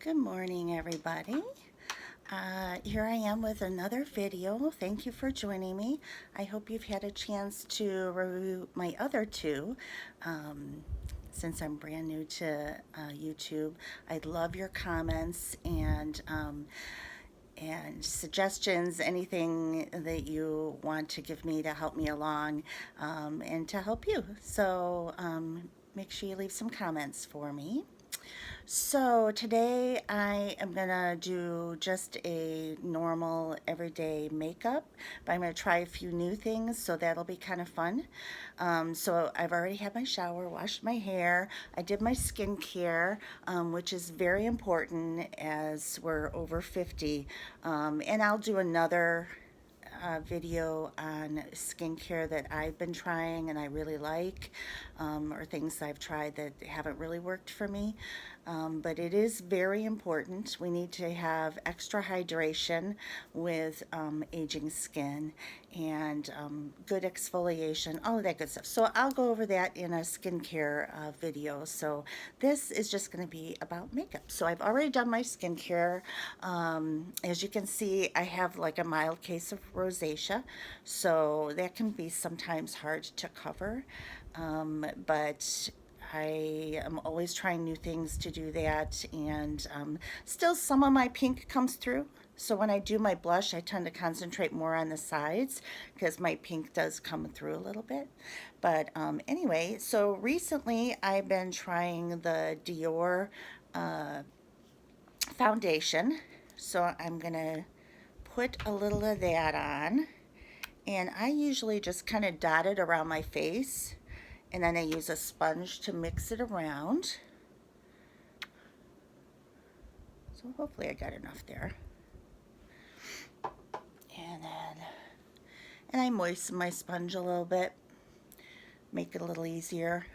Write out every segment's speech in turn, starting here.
Good morning, everybody. Here I am with another video. Thank you for joining me. I hope you've had a chance to review my other two. Since I'm brand new to YouTube, I'd love your comments and suggestions, anything that you want to give me to help me along and to help you. So make sure you leave some comments for me. So today I am gonna do just a normal everyday makeup, but I'm gonna try a few new things, so that'll be kind of fun. So I've already had my shower, washed my hair, I did my skincare, which is very important as we're over 50, and I'll do another video on skincare that I've been trying and I really like, or things I've tried that haven't really worked for me. But it is very important. We need to have extra hydration with aging skin and good exfoliation, all of that good stuff. So I'll go over that in a skincare video. So this is just going to be about makeup. So I've already done my skincare. As you can see, I have like a mild case of rosacea, so that can be sometimes hard to cover, but I am always trying new things to do that, and still some of my pink comes through. So when I do my blush, I tend to concentrate more on the sides because my pink does come through a little bit. But anyway, so recently I've been trying the Dior foundation. So I'm going to put a little of that on. And I usually just kind of dot it around my face, and then I use a sponge to mix it around. So hopefully I got enough there. And I moisten my sponge a little bit, make it a little easier.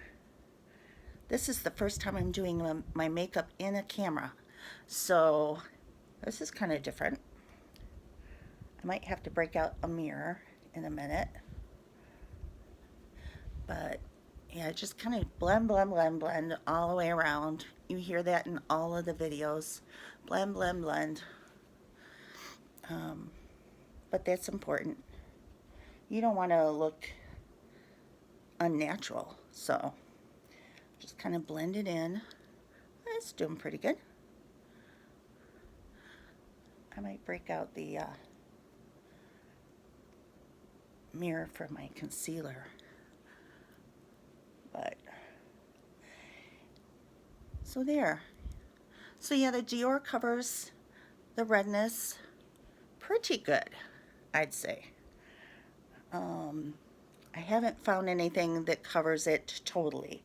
This is the first time I'm doing my makeup in a camera, so this is kind of different. I might have to break out a mirror in a minute. But yeah, just kind of blend, blend, blend, blend all the way around. You hear that in all of the videos. Blend, blend, blend. But that's important. You don't want to look unnatural, so just kind of blend it in. It's doing pretty good. I might break out the mirror for my concealer. But so there. So yeah, the Dior covers the redness pretty good, I'd say. I haven't found anything that covers it totally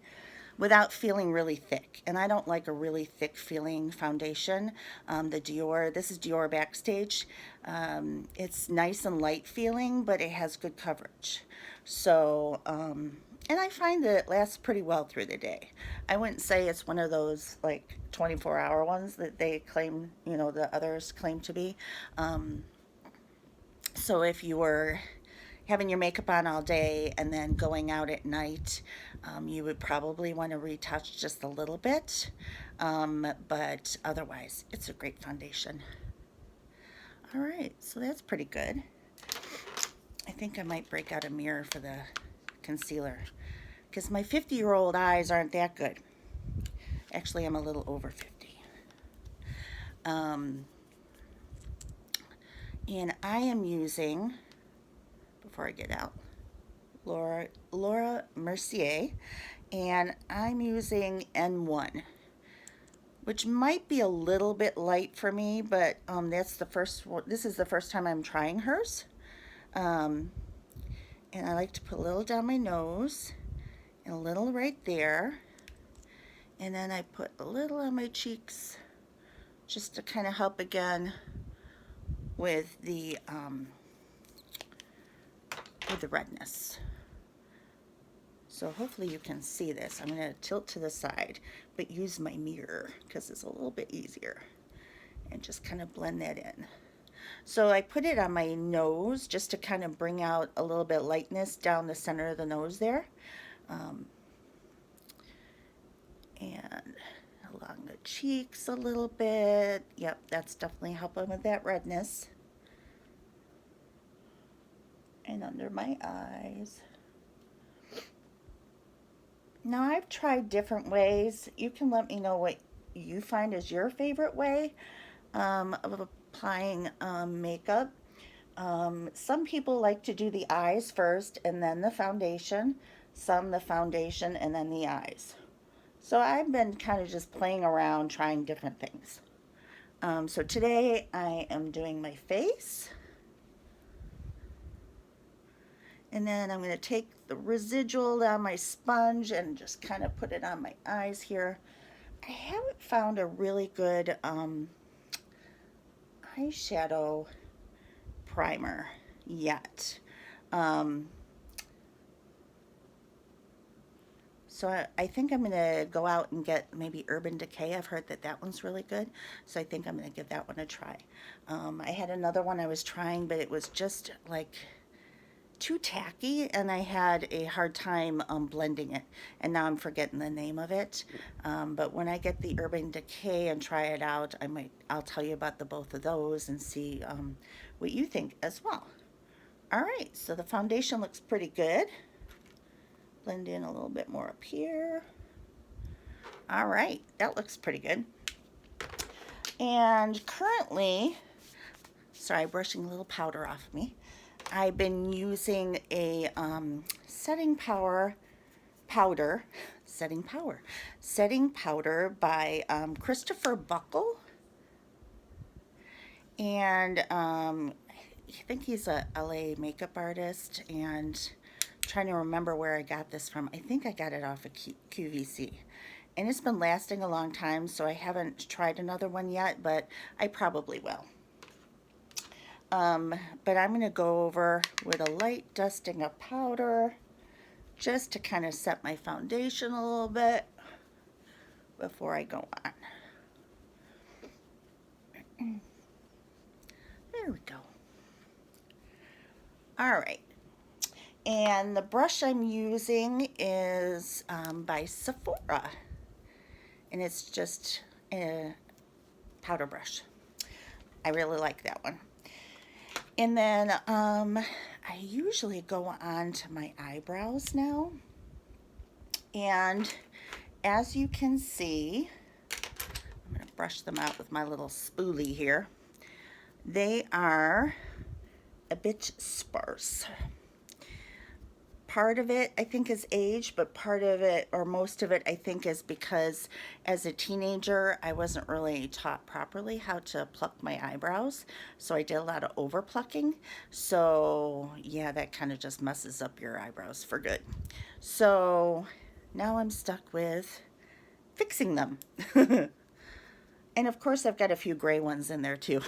without feeling really thick, and I don't like a really thick feeling foundation. The Dior, this is Dior Backstage. It's nice and light feeling, but it has good coverage. So and I find that it lasts pretty well through the day. I wouldn't say it's one of those like 24-hour ones that they claim, you know, the others claim to be. So if you were having your makeup on all day and then going out at night, you would probably want to retouch just a little bit, but otherwise it's a great foundation. All right, so that's pretty good. I think I might break out a mirror for the concealer because my 50-year-old eyes aren't that good. Actually, I'm a little over 50. And I am using, before I get out, Laura Mercier, and I'm using N1, which might be a little bit light for me, but that's the first one. This is the first time I'm trying hers. And I like to put a little down my nose and a little right there, and then I put a little on my cheeks just to kind of help again with the redness. So hopefully you can see this. I'm going to tilt to the side, but use my mirror because it's a little bit easier, and just kind of blend that in. So I put it on my nose just to kind of bring out a little bit of lightness down the center of the nose there, and along the cheeks a little bit. Yep, that's definitely helping with that redness. And under my eyes. Now, I've tried different ways. You can let me know what you find is your favorite way of applying makeup. Some people like to do the eyes first and then the foundation. Some the foundation and then the eyes. So I've been kind of just playing around trying different things. So today I am doing my face. And then I'm going to take the residual down my sponge and just kind of put it on my eyes here. I haven't found a really good eyeshadow primer yet. So I think I'm going to go out and get maybe Urban Decay. I've heard that that one's really good. So I think I'm going to give that one a try. I had another one I was trying, but it was just like too tacky, and I had a hard time blending it, and now I'm forgetting the name of it. But when I get the Urban Decay and try it out, I'll tell you about the both of those and see what you think as well. All right, so the foundation looks pretty good. Blend in a little bit more up here. All right, that looks pretty good. And currently, sorry, brushing a little powder off of me. I've been using a setting powder by Kristofer Buckle, and I think he's a LA makeup artist, and I'm trying to remember where I got this from. I think I got it off of QVC, and it's been lasting a long time, so I haven't tried another one yet, but I probably will. But I'm going to go over with a light dusting of powder just to kind of set my foundation a little bit before I go on. There we go. All right. And the brush I'm using is by Sephora. And it's just a powder brush. I really like that one. And then I usually go on to my eyebrows now. And as you can see, I'm going to brush them out with my little spoolie here. They are a bit sparse. Part of it I think is age, but part of it, or most of it, I think is because as a teenager I wasn't really taught properly how to pluck my eyebrows, so I did a lot of over plucking. So yeah, that kind of just messes up your eyebrows for good. So now I'm stuck with fixing them. And of course I've got a few gray ones in there too.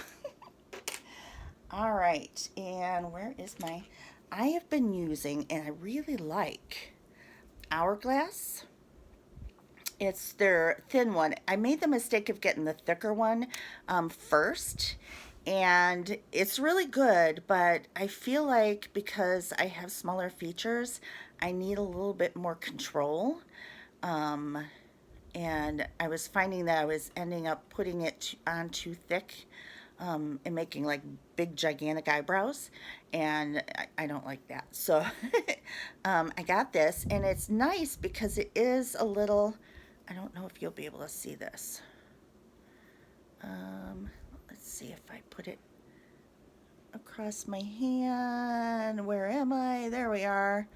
All right, and where is my... I have been using, and I really like, Hourglass. It's their thin one. I made the mistake of getting the thicker one first, and it's really good, but I feel like because I have smaller features, I need a little bit more control. And I was finding that I was ending up putting it on too thick and making like big gigantic eyebrows, and I don't like that. So I got this, and it's nice because it is a little, I don't know if you'll be able to see this. Let's see if I put it across my hand. Where am I? There we are.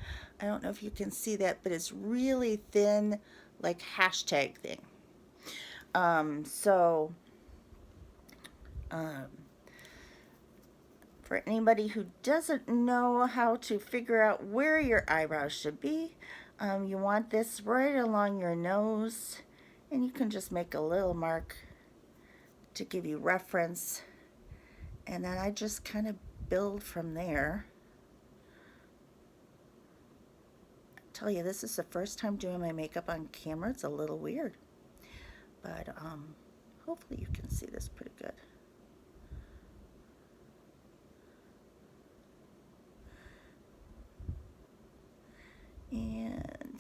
I don't know if you can see that, but it's really thin, like hashtag thing. For anybody who doesn't know how to figure out where your eyebrows should be, you want this right along your nose, and you can just make a little mark to give you reference, and then I just kind of build from there. I tell you, this is the first time doing my makeup on camera. It's a little weird, but hopefully you can see this pretty good. And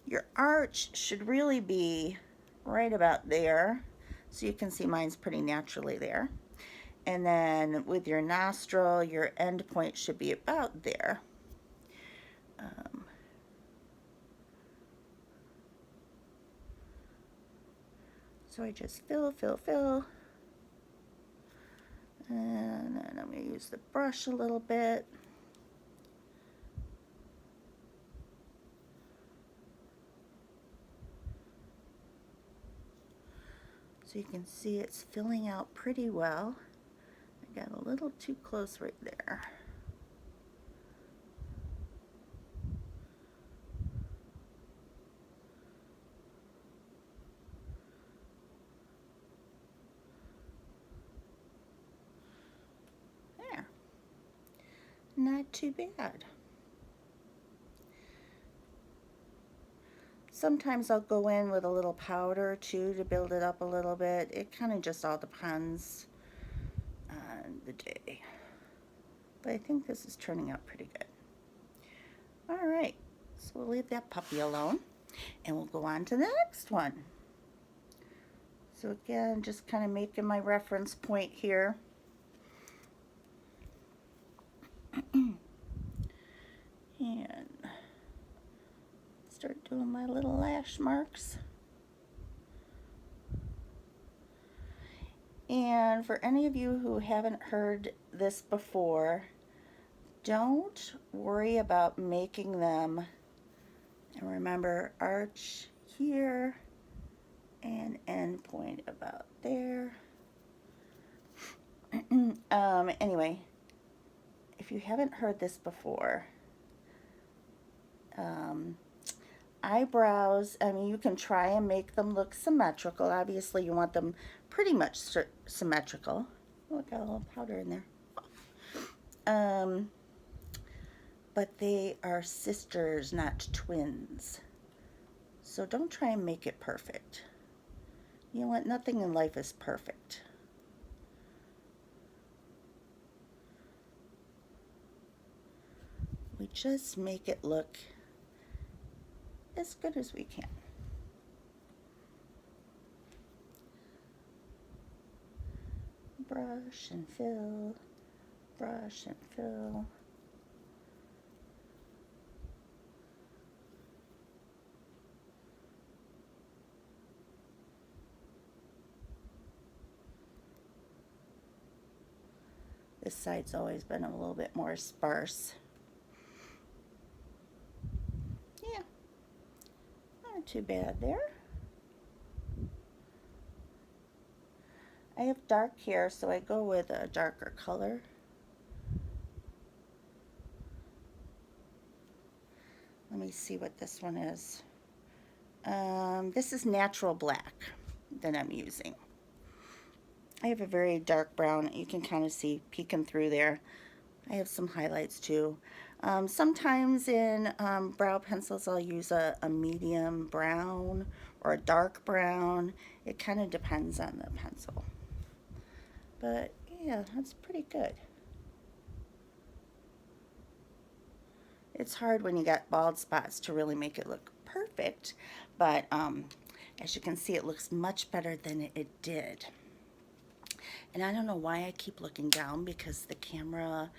your arch should really be right about there. So you can see mine's pretty naturally there. And then with your nostril, your end point should be about there. Um, so I just fill, fill, fill. And then I'm going to use the brush a little bit. So you can see it's filling out pretty well. I got a little too close right there. There. Not too bad. Sometimes I'll go in with a little powder too to build it up a little bit. It kind of just all depends on the day. But I think this is turning out pretty good. All right, so we'll leave that puppy alone and we'll go on to the next one. So again, just kind of making my reference point here. And start doing my little lash marks. And for any of you who haven't heard this before, don't worry about making them. And remember, arch here and end point about there. Anyway, if you haven't heard this before, eyebrows, I mean, you can try and make them look symmetrical. Obviously, you want them pretty much symmetrical. Oh, I got a little powder in there. But they are sisters, not twins. So don't try and make it perfect. You know what? Nothing in life is perfect. We just make it look as good as we can. Brush and fill, brush and fill. This side's always been a little bit more sparse. Yeah, not too bad there. I have dark hair, so I go with a darker color. Let me see what this one is. This is natural black that I'm using. I have a very dark brown. You can kind of see peeking through there. I have some highlights too. Sometimes in brow pencils I'll use a medium brown or a dark brown. It kind of depends on the pencil. But yeah, that's pretty good. It's hard when you got bald spots to really make it look perfect, but as you can see, it looks much better than it did. And I don't know why I keep looking down, because the camera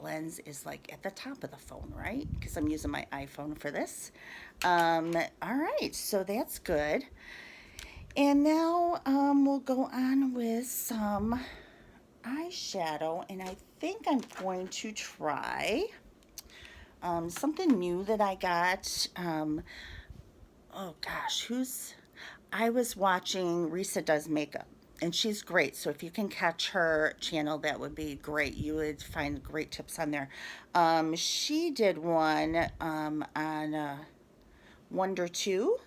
lens is like at the top of the phone, right? Because I'm using my iPhone for this. All right, so that's good. And now we'll go on with some eyeshadow, and I think I'm going to try something new that I got. Oh gosh, I was watching Risa Does Makeup, and she's great. So if you can catch her channel, that would be great. You would find great tips on there. She did one on Wonder 2.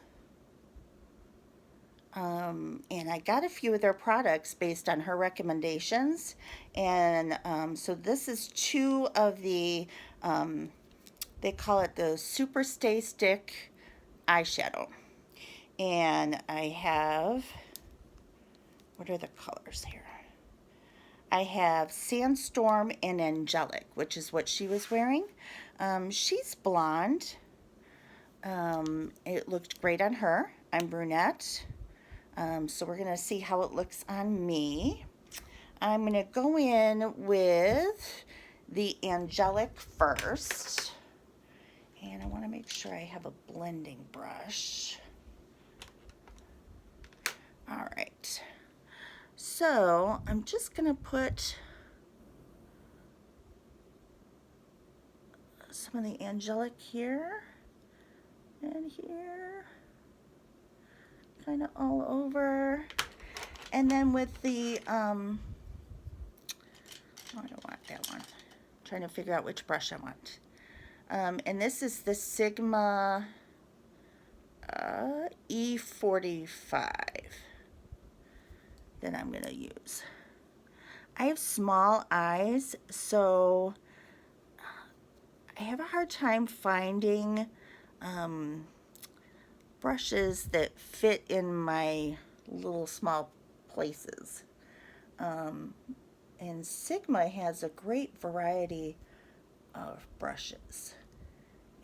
And I got a few of their products based on her recommendations. And so this is 2 of the, they call it the Super Stay Stick eyeshadow. And I have, what are the colors here? I have Sandstorm and Angelic, which is what she was wearing. She's blonde. It looked great on her. I'm brunette. So we're going to see how it looks on me. I'm going to go in with the Angelic first. And I want to make sure I have a blending brush. All right. So I'm just going to put some of the Angelic here and here, kind of all over. And then with the, oh, I don't want that one. I'm trying to figure out which brush I want. And this is the Sigma E45 that I'm going to use. I have small eyes, so I have a hard time finding brushes that fit in my little small places. And Sigma has a great variety of brushes.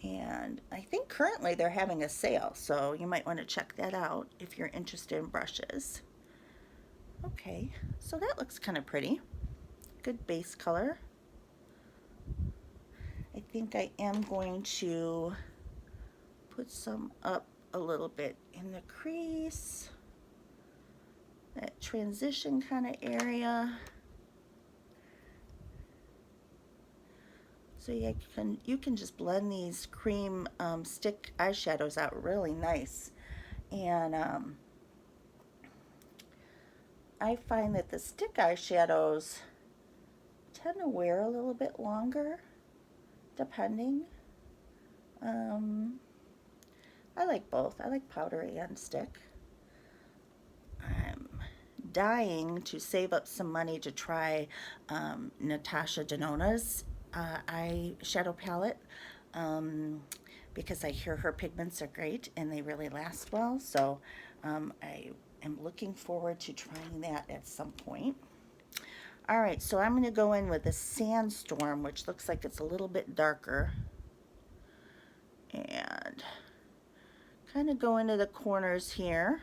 And I think currently they're having a sale, so you might want to check that out if you're interested in brushes. Okay, so that looks kind of pretty. Good base color. I think I am going to put some up a little bit in the crease, that transition kind of area. So you can just blend these cream stick eyeshadows out really nice. And I find that the stick eyeshadows tend to wear a little bit longer, depending. I like both. I like powder and stick. I'm dying to save up some money to try Natasha Denona's eyeshadow palette, because I hear her pigments are great and they really last well. So I am looking forward to trying that at some point. All right, so I'm going to go in with the Sandstorm, which looks like it's a little bit darker, and kind of go into the corners here.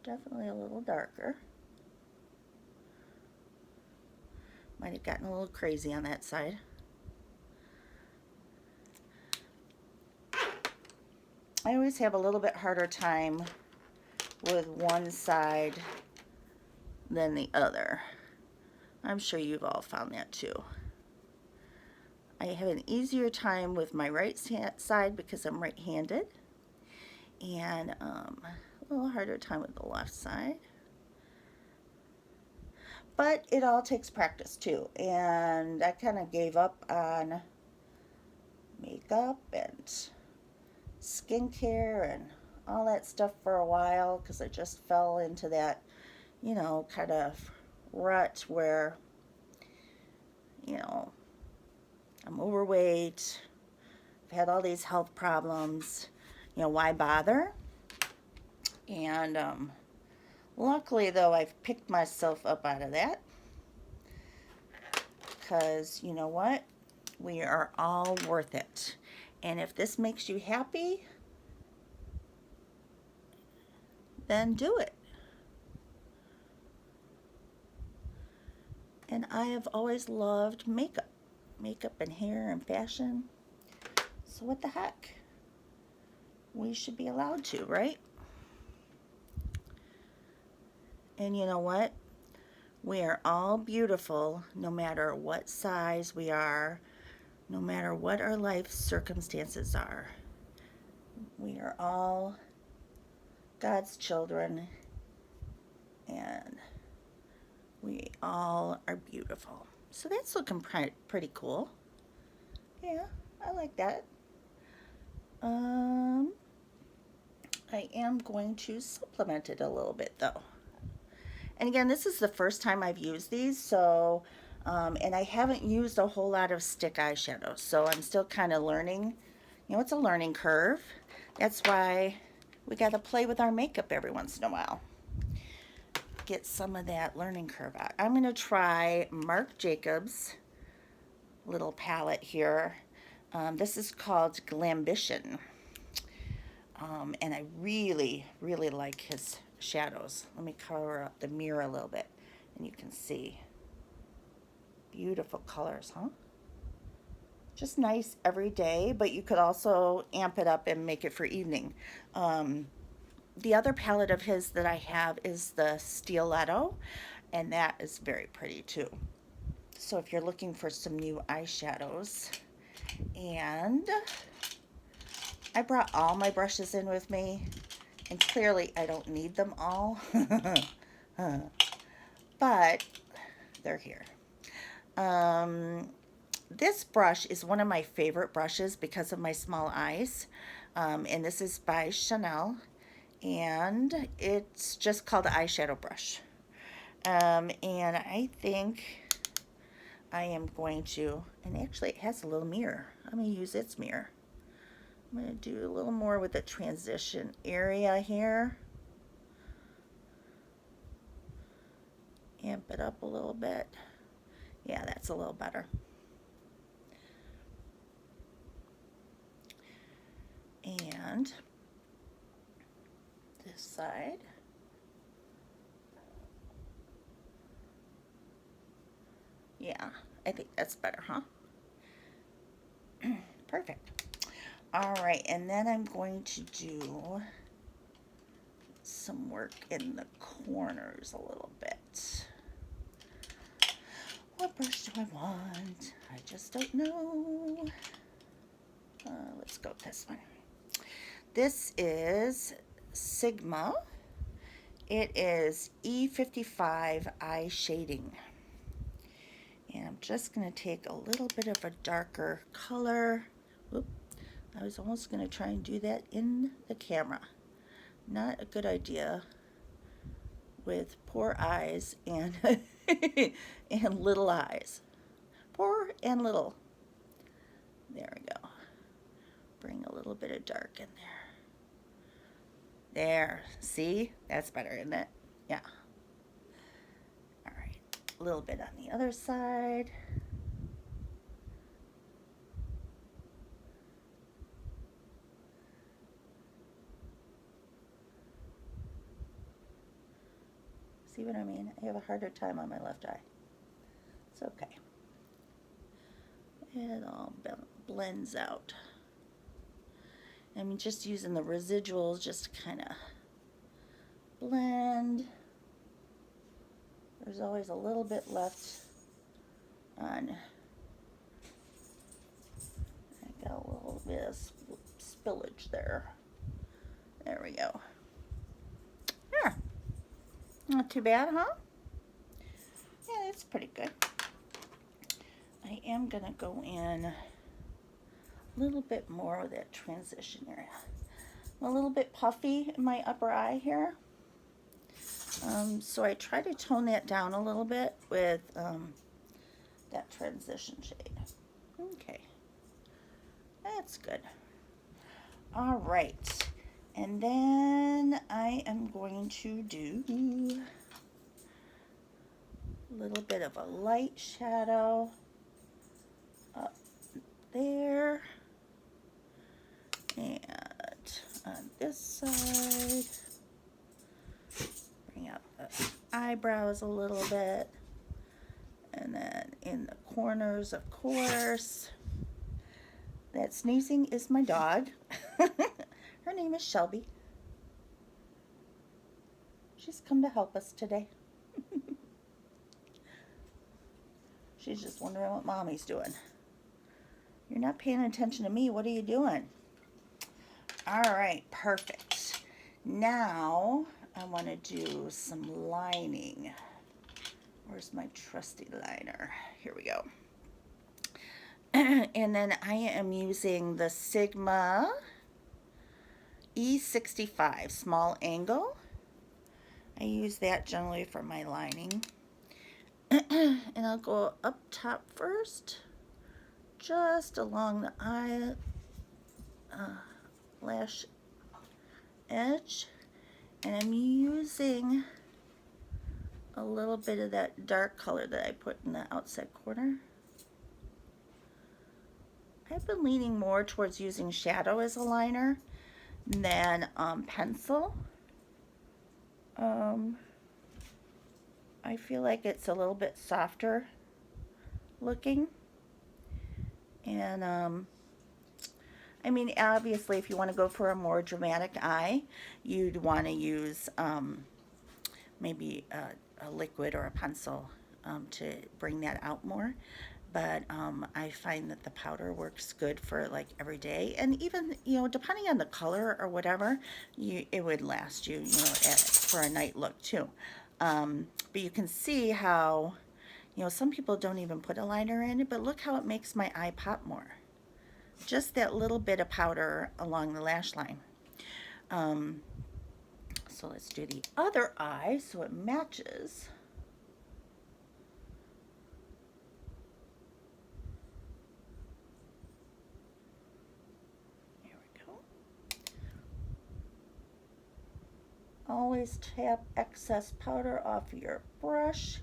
Definitely a little darker. Might have gotten a little crazy on that side. I always have a little bit harder time with one side than the other. I'm sure you've all found that too. I have an easier time with my right side because I'm right-handed, and a little harder time with the left side. But it all takes practice too, and I kind of gave up on makeup and skincare and all that stuff for a while because I just fell into that, you know, kind of rut where, you know, I'm overweight, I've had all these health problems, you know, why bother? And luckily, though, I've picked myself up out of that because, you know what? We are all worth it. And if this makes you happy, then do it. And I have always loved makeup and hair and fashion. So what the heck? We should be allowed to, right? And you know what? We are all beautiful no matter what size we are, no matter what our life circumstances are. We are all God's children, and we all are beautiful. So that's looking pretty cool. Yeah, I like that. I am going to supplement it a little bit though. And again, this is the first time I've used these, so, and I haven't used a whole lot of stick eyeshadow, so I'm still kind of learning. You know, it's a learning curve. That's why we got to play with our makeup every once in a while. Get some of that learning curve out. I'm going to try Marc Jacobs little palette here. This is called Glambition. And I really, really like his shadows. Let me cover up the mirror a little bit and you can see. Beautiful colors, huh? Just nice every day, but you could also amp it up and make it for evening. The other palette of his that I have is the Stiletto, and that is very pretty too. So if you're looking for some new eyeshadows, and I brought all my brushes in with me, and clearly I don't need them all, but they're here. This brush is one of my favorite brushes because of my small eyes, and this is by Chanel, and it's just called the eyeshadow brush. And I think I am going to, and actually it has a little mirror. I'm going to use its mirror. I'm going to do a little more with the transition area here. Amp it up a little bit. Yeah, that's a little better. And this side. Yeah, I think that's better, huh? Perfect. All right, and then I'm going to do some work in the corners a little bit. What brush do I want? I just don't know. Let's go with this one. This is Sigma. It is E55 eye shading. And I'm just going to take a little bit of a darker color. Whoop. I was almost going to try and do that in the camera. Not a good idea with poor eyes and and little eyes. Poor and little. There we go. Bring a little bit of dark in there. There. See? That's better, isn't it? Yeah. All right. A little bit on the other side. See what I mean? I have a harder time on my left eye. It's okay. It all blends out. I'm just using the residuals just to kind of blend. There's always a little bit left on. I got a little bit of spillage there. There we go. Yeah. Not too bad, huh? Yeah, it's pretty good. I am going to go in a little bit more with that transition area. I'm a little bit puffy in my upper eye here. So I try to tone that down a little bit with that transition shade. Okay. That's good. All right. And then I am going to do a little bit of a light shadow up there. And on this side, bring out the eyebrows a little bit. And then in the corners, of course. That sneezing is my dog. Her name is Shelby. She's come to help us today. She's just wondering what Mommy's doing. You're not paying attention to me. What are you doing? All right, perfect. Now I want to do some lining. Where's my trusty liner? Here we go. And then I am using the Sigma E65 small angle. I use that generally for my lining. And I'll go up top first, just along the eyelash edge. And I'm using a little bit of that dark color that I put in the outside corner. I I've been leaning more towards using shadow as a liner than pencil. I feel like it's a little bit softer looking. And I mean, obviously, if you want to go for a more dramatic eye, you'd want to use maybe a liquid or a pencil to bring that out more. But I find that the powder works good for like every day, and even depending on the color or whatever, it would last you for a night look too. But you can see how some people don't even put a liner in it, but look how it makes my eye pop more. Just that little bit of powder along the lash line. So let's do the other eye so it matches. There we go. Always tap excess powder off your brush.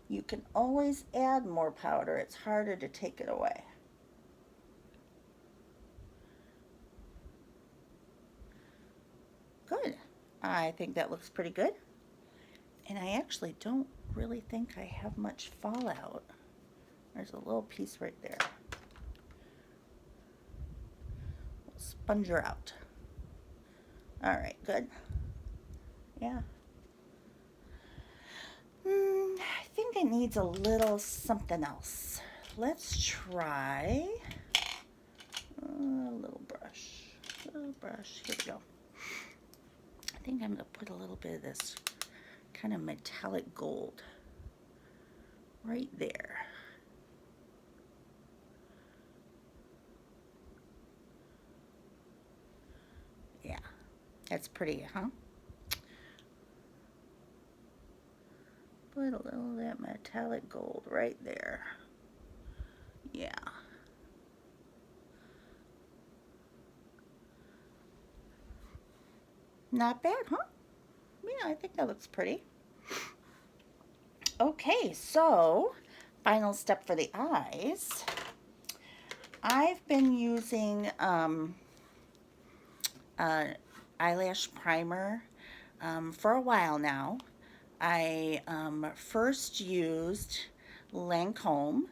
You can always add more powder. It's harder to take it away. Good. I think that looks pretty good. And I actually don't really think I have much fallout. There's a little piece right there. We'll sponge her out. All right, good. Yeah. I think it needs a little something else. Let's try a little brush. Here we go. I think I'm going to put a little bit of this kind of metallic gold right there. Yeah, that's pretty, huh? Put a little of that metallic gold right there. Yeah. Not bad, huh? Yeah, I think that looks pretty. Okay, so final step for the eyes. I've been using eyelash primer for a while now. I first used Lancome,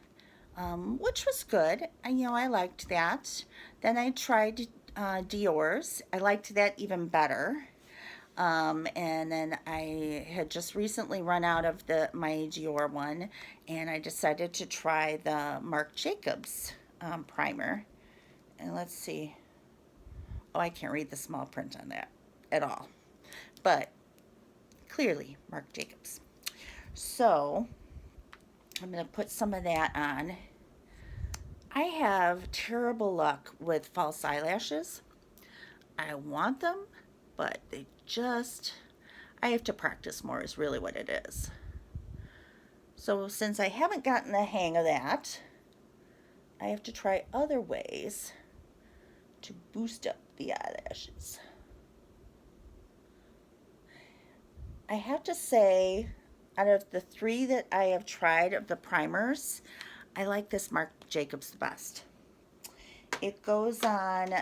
which was good. I liked that. Then I tried Dior's. I liked that even better. And then I had just recently run out of my Dior one, and I decided to try the Marc Jacobs primer. And let's see. Oh, I can't read the small print on that at all. But clearly Marc Jacobs. So I'm going to put some of that on. I have terrible luck with false eyelashes. I want them, but I have to practice more is really what it is. So since I haven't gotten the hang of that, I have to try other ways to boost up the eyelashes. I have to say, out of the 3 that I have tried of the primers, I like this Marc Jacobs the best. It goes on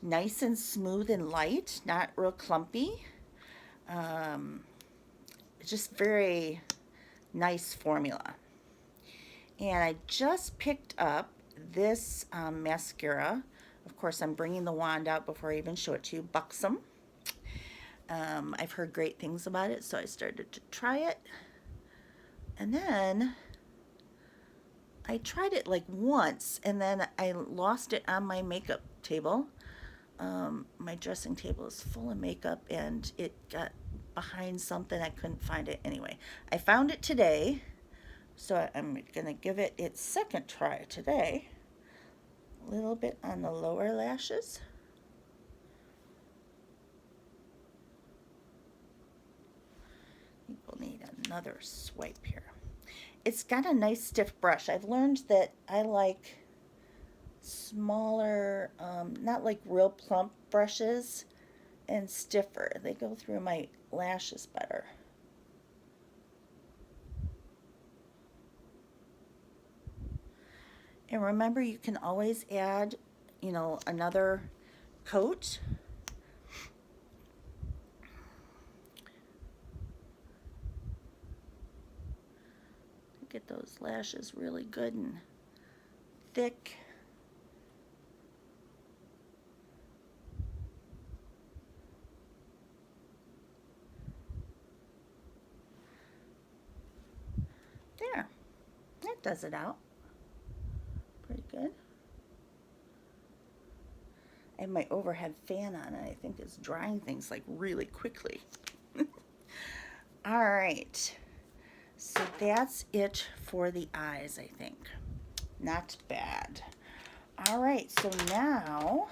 nice and smooth and light, not real clumpy. Just very nice formula. And I just picked up this mascara. Of course, I'm bringing the wand out before I even show it to you. Buxom. I've heard great things about it, so I started to try it. And then I tried it like once, and then I lost it on my makeup table. My dressing table is full of makeup, and it got behind something. I couldn't find it. Anyway, I found it today, so I'm going to give it its second try today. A little bit on the lower lashes. I think we'll need another swipe here. It's got a nice stiff brush. I've learned that I like smaller, not like real plump brushes, and stiffer. They go through my lashes better. And remember, you can always add, you know, another coat. Get those lashes really good and thick. There, that does it out. Pretty good. I have my overhead fan on and I think it's drying things like really quickly. All right, so that's it for the eyes, I think. Not bad. All right, so now I'll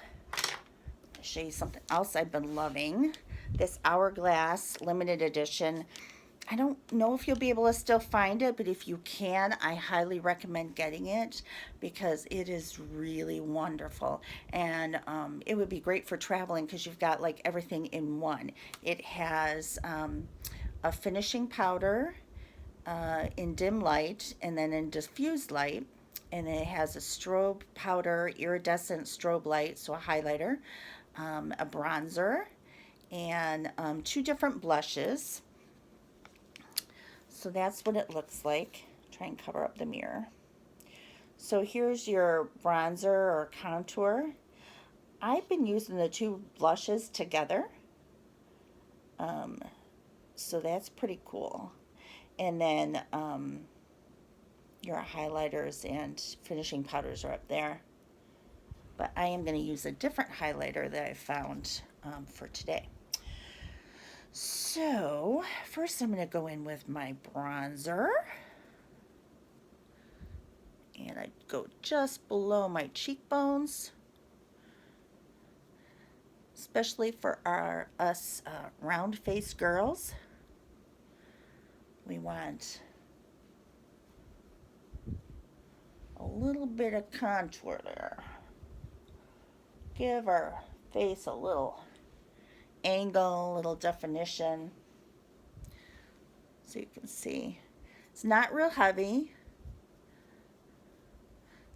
show you something else I've been loving. This Hourglass limited edition. I don't know if you'll be able to still find it, but if you can, I highly recommend getting it because it is really wonderful. And it would be great for traveling because you've got like everything in one. It has a finishing powder in dim light and then in diffused light. And it has a strobe powder, iridescent strobe light, so a highlighter, a bronzer, and 2 different blushes. So that's what it looks like. Try and cover up the mirror. So here's your bronzer or contour. I've been using the 2 blushes together. So that's pretty cool. And then your highlighters and finishing powders are up there. But I am going to use a different highlighter that I found for today. So first I'm going to go in with my bronzer. And I go just below my cheekbones. Especially for us round-faced girls. We want a little bit of contour there. Give our face a little angle, a little definition. So you can see. It's not real heavy.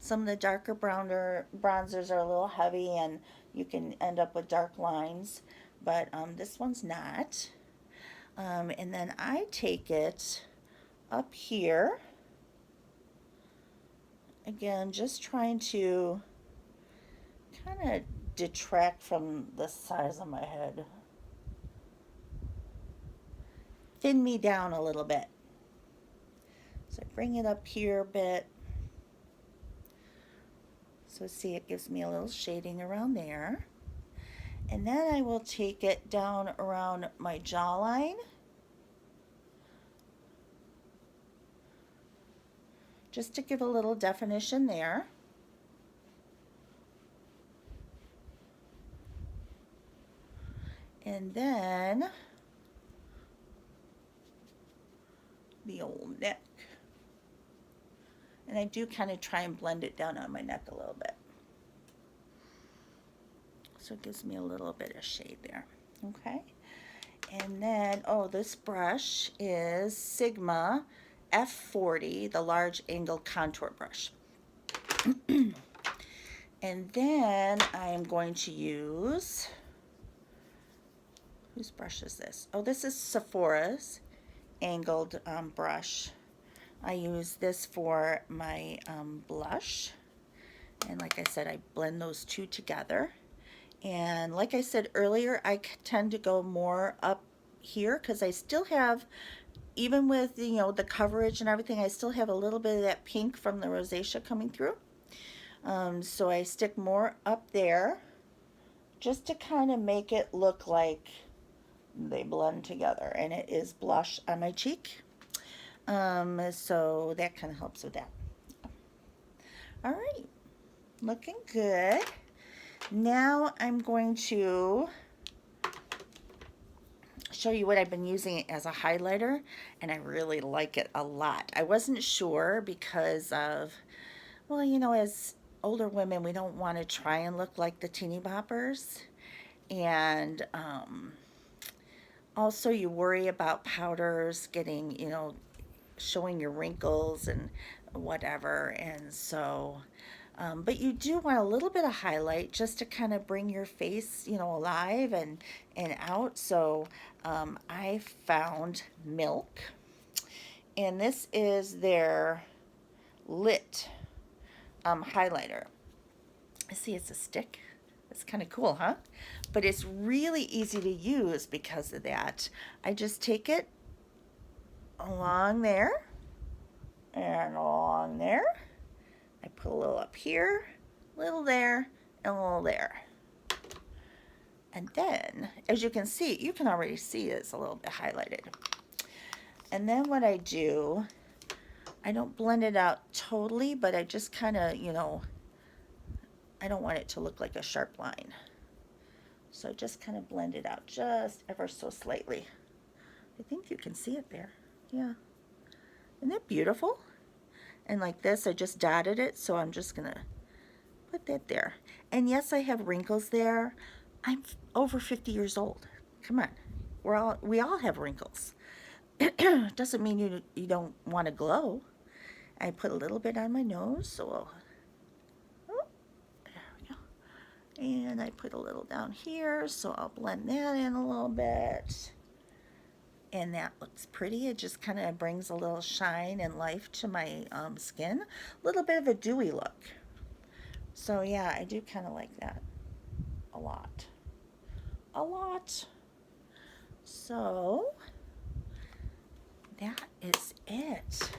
Some of the darker bronzers are a little heavy and you can end up with dark lines, but this one's not. And then I take it up here. Again, just trying to kind of detract from the size of my head. Thin me down a little bit. So I bring it up here a bit. So see, it gives me a little shading around there. And then I will take it down around my jawline. Just to give a little definition there. And then the old neck. And I do kind of try and blend it down on my neck a little bit. So it gives me a little bit of shade there. Okay. And then, oh, this brush is Sigma F40, the large angle contour brush. And then I am going to use, whose brush is this? Oh, this is Sephora's angled brush. I use this for my blush. And like I said, I blend those 2 together. And like I said earlier, I tend to go more up here because I still have, even with, you know, the coverage and everything, I still have a little bit of that pink from the rosacea coming through. So I stick more up there just to kind of make it look like they blend together. And it is blush on my cheek. So that kind of helps with that. All right, looking good. Now I'm going to show you what I've been using as a highlighter, and I really like it a lot. I wasn't sure because of, well, you know, as older women, we don't want to try and look like the teeny boppers. And also you worry about powders getting, you know, showing your wrinkles and whatever. And so, but you do want a little bit of highlight just to kind of bring your face, you know, alive and out. So I found Milk, and this is their lit highlighter. See, it's a stick. It's kind of cool, huh? But it's really easy to use because of that. I just take it along there and along there. I put a little up here, a little there, and a little there. And then, as you can see, you can already see it's a little bit highlighted. And then what I do, I don't blend it out totally, but I just kind of, you know, I don't want it to look like a sharp line. So just kind of blend it out just ever so slightly. I think you can see it there. Yeah. Isn't it beautiful? And like this, I just dotted it, so I'm just going to put that there. And yes, I have wrinkles there. I'm over 50 years old. Come on. We all have wrinkles. Doesn't mean you don't want to glow. I put a little bit on my nose, so there we go. And I put a little down here, so I'll blend that in a little bit. And that looks pretty. It just kind of brings a little shine and life to my skin. A little bit of a dewy look. So yeah, I do kind of like that a lot. A lot. So that is it.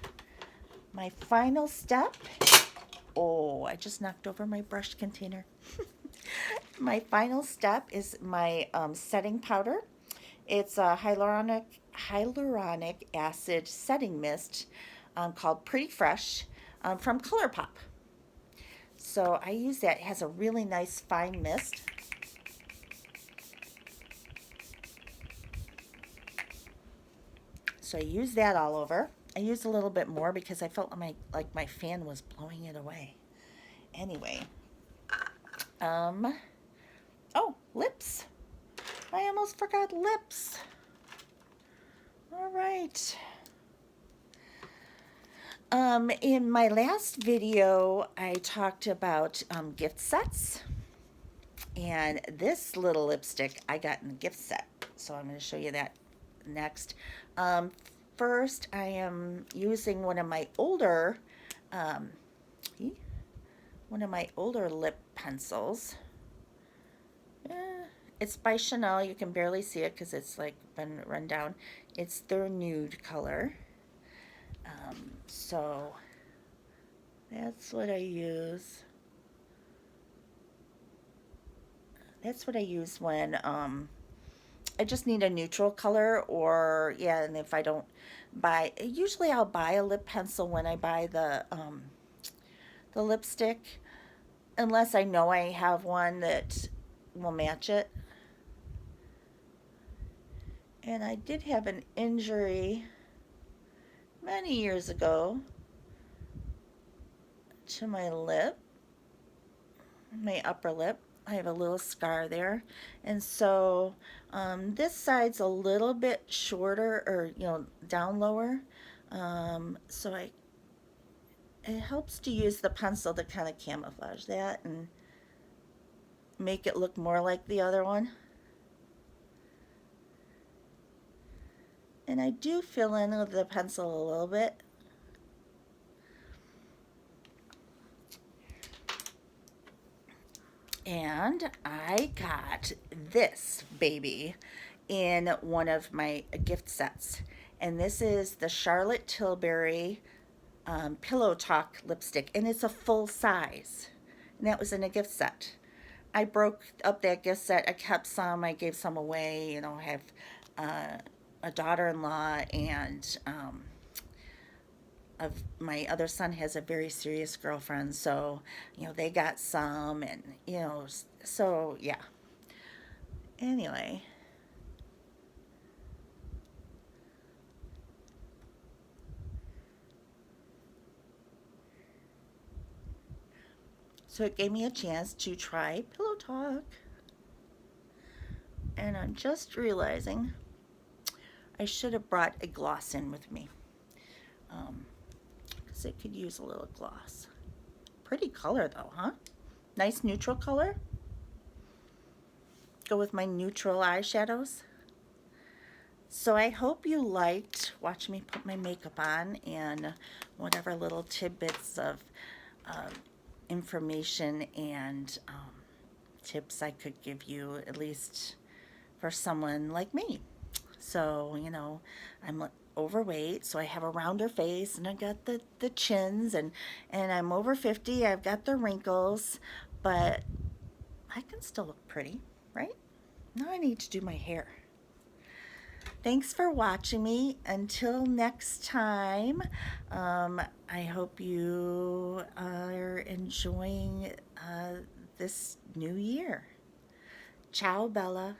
My final step. Oh, I just knocked over my brush container. My final step is my setting powder. It's a hyaluronic acid setting mist called Pretty Fresh from Colorpop. So I use that. It has a really nice fine mist. So I use that all over. I used a little bit more because I felt like my fan was blowing it away. Anyway. Oh, lips. I almost forgot lips. All right. In my last video, I talked about gift sets. And this little lipstick I got in the gift set. So I'm going to show you that next. First, I am using one of my older lip pencils. It's by Chanel. You can barely see it because it's like been run down. It's their nude color. So that's what I use. That's what I use when I just need a neutral color, or yeah, and if I don't buy, usually I'll buy a lip pencil when I buy the lipstick, unless I know I have one that will match it. And I did have an injury many years ago to my lip, my upper lip. I have a little scar there, and so this side's a little bit shorter, or down lower, so it helps to use the pencil to kind of camouflage that and make it look more like the other one. And I do fill in with the pencil a little bit. And I got this baby in one of my gift sets. And this is the Charlotte Tilbury Pillow Talk lipstick. And it's a full size. And that was in a gift set. I broke up that gift set. I kept some. I gave some away. I have a daughter-in-law, and my other son has a very serious girlfriend, so they got some, and so yeah. Anyway, so it gave me a chance to try Pillow Talk, and I'm just realizing I should have brought a gloss in with me. because it could use a little gloss. Pretty color though, huh? Nice neutral color. Go with my neutral eyeshadows. So I hope you liked watching me put my makeup on and whatever little tidbits of uh, information and tips I could give you, at least for someone like me. So, you know, I'm overweight, so I have a rounder face and I got the chins, and I'm over 50, I've got the wrinkles, but I can still look pretty, right? Now I need to do my hair. Thanks for watching me. Until next time, I hope you are enjoying this new year. Ciao, Bella.